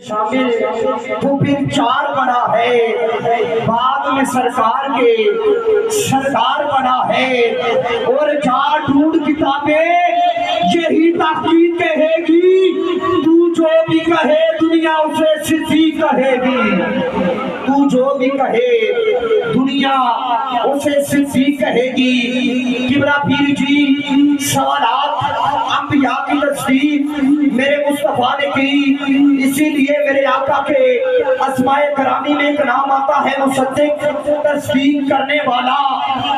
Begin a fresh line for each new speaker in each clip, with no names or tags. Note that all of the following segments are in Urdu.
شامل تو پھر 4 بنا ہے، بعد میں سرکار کے سردار بنا ہے، اور 4 ڈھونڈ کتابیں یہی تحقیق کہے گی، تو جو بھی کہے دنیا اسے صدیق کہے گی، تو جو بھی کہے دنیا اسے صدیق کہے گی۔ کبرا پیر جی سوالات انبیاء کی تصدیق میرے مصطفیٰ نے کی، اسی لیے میرے آقا کے اسماء کرامی میں ایک نام آتا ہے مصدق، تصدیق کرنے والا۔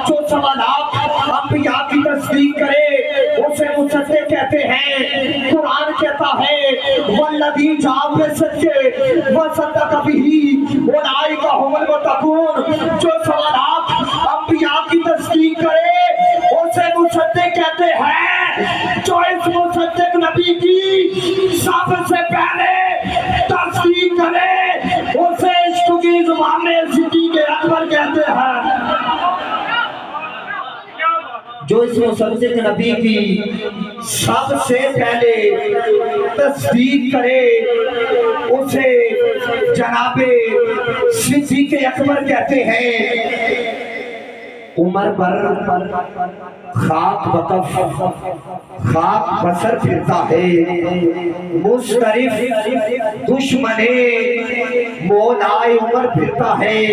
جو سوالات انبیاء کی تصدیق کرے اسے مصدق کہتے ہیں۔ قرآن کہتا ہے والذی جاء بالصدق وصدق بہ اولئک هم المتقون۔ جو سوالات انبیاء کی تصدیق کرے اسے مصدق کہتے ہیں۔ جو اس مصدق نبی کی سب سے پہلے تصدیق کرے اسے عشق کی زبان میں صدیق اکبر کہتے ہیں۔ جو اس مصدق نبی کی سب سے پہلے تصدیق کرے اسے جناب صدیق اکبر کہتے ہیں۔ عمر بر خاک بطف خاک بسر پھرتا ہے، مصطرف دشمن مولائے عمر پھرتا ہے۔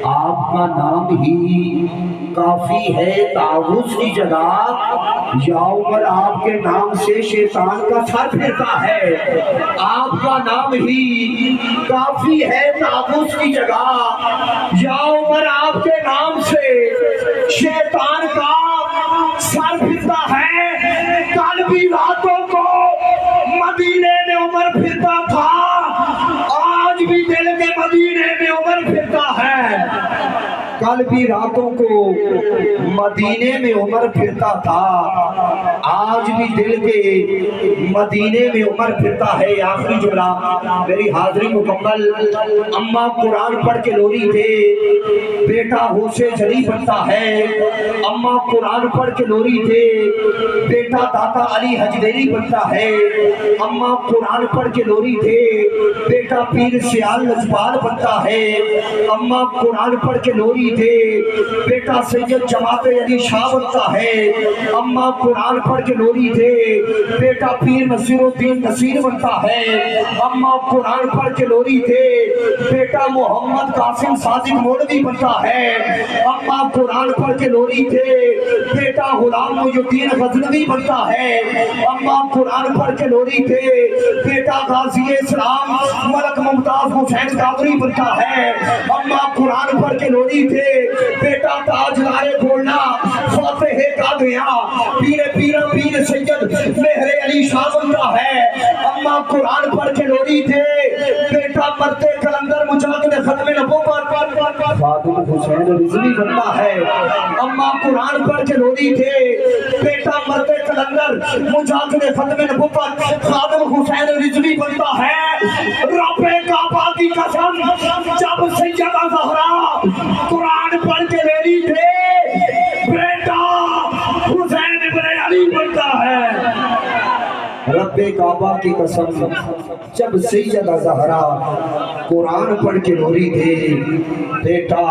آپ کا نام ہی کافی ہے طاغوت کی جگہ، یا عمر آپ کے نام سے شیطان کا سر پھرتا ہے۔ آپ کا نام ہی کافی ہے طاغوت کی جگہ، یا عمر آپ کے نام سے شیطان کا سر پھرتا ہے۔ کل بھی راتوں کو مدینے میں عمر پھرتا تھا، آج بھی دل کے مدینے میں عمر پھرتا ہے۔ کل بھی راتوں کو مدینے میں عمر پھرتا تھا، آج بھی دل کے مدینے میں عمر پھرتا ہے۔ آخری جملہ میری حاضری مکمل۔ اماں قرآن پڑھ کے لوری تھے، بیٹا ہوش جلی بنتا ہے۔ اماں قرآن پڑھ کے لوری تھے، بیٹا داتا علی حجویری بنتا ہے۔ اماں قرآن پڑھ کے لوری تھے، بیٹا پیر سیال لجپال بنتا ہے۔ اماں قرآن پڑھ کے لوری تھے، بیٹا سید جماعت علی شاہ بنتا ہے۔ اماں قرآن پڑھ کے لوری تھے، بیٹا پیر نصیر الدین نصیر بنتا ہے۔ اماں قرآن پڑھ کے لوری تھے، بیٹا محمد قاسم صادق مولوی بنتا ہے۔ اماں قرآن پڑھ کے لوری تھے، بیٹا غلام محی الدین غزنوی بنتا ہے۔ اماں قرآن پڑھ کے لوری تھے، بیٹا غازی اسلام ملک ممتاز حسین قادری بنتا ہے۔ اماں قرآن پڑھ کے لوری تھے، بیٹا تاجدار گولنا فاتح قادریاں پیر سید مہر علی شاہ بنتا ہے۔ اماں قرآن پڑھ کے لوری تھے، بیٹا مرتے کلندر مجاہد ختم نبوت خادم حسین رضوی بنتا ہے۔ اماں قرآن پڑھ کے لوری تھے، بیٹا مرتے کلندر مجاہد ختم نبوت خادم حسین رضوی بنتا ہے۔ رب کعبہ کی قسم جب سیدہ زہرا قرآن پڑھ کے لوری تھے، بیٹا حسین ابن علی بنتا ہے۔ رب کعبہ کی قسم جب سیدہ زہرا قرآن پڑھ کے لوری تھے، بیٹا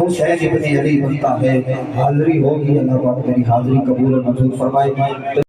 حسین ابن علی بنتا ہے۔ حاضری ہوگی، اللہ پاک میری حاضری قبول و منظور فرمائے۔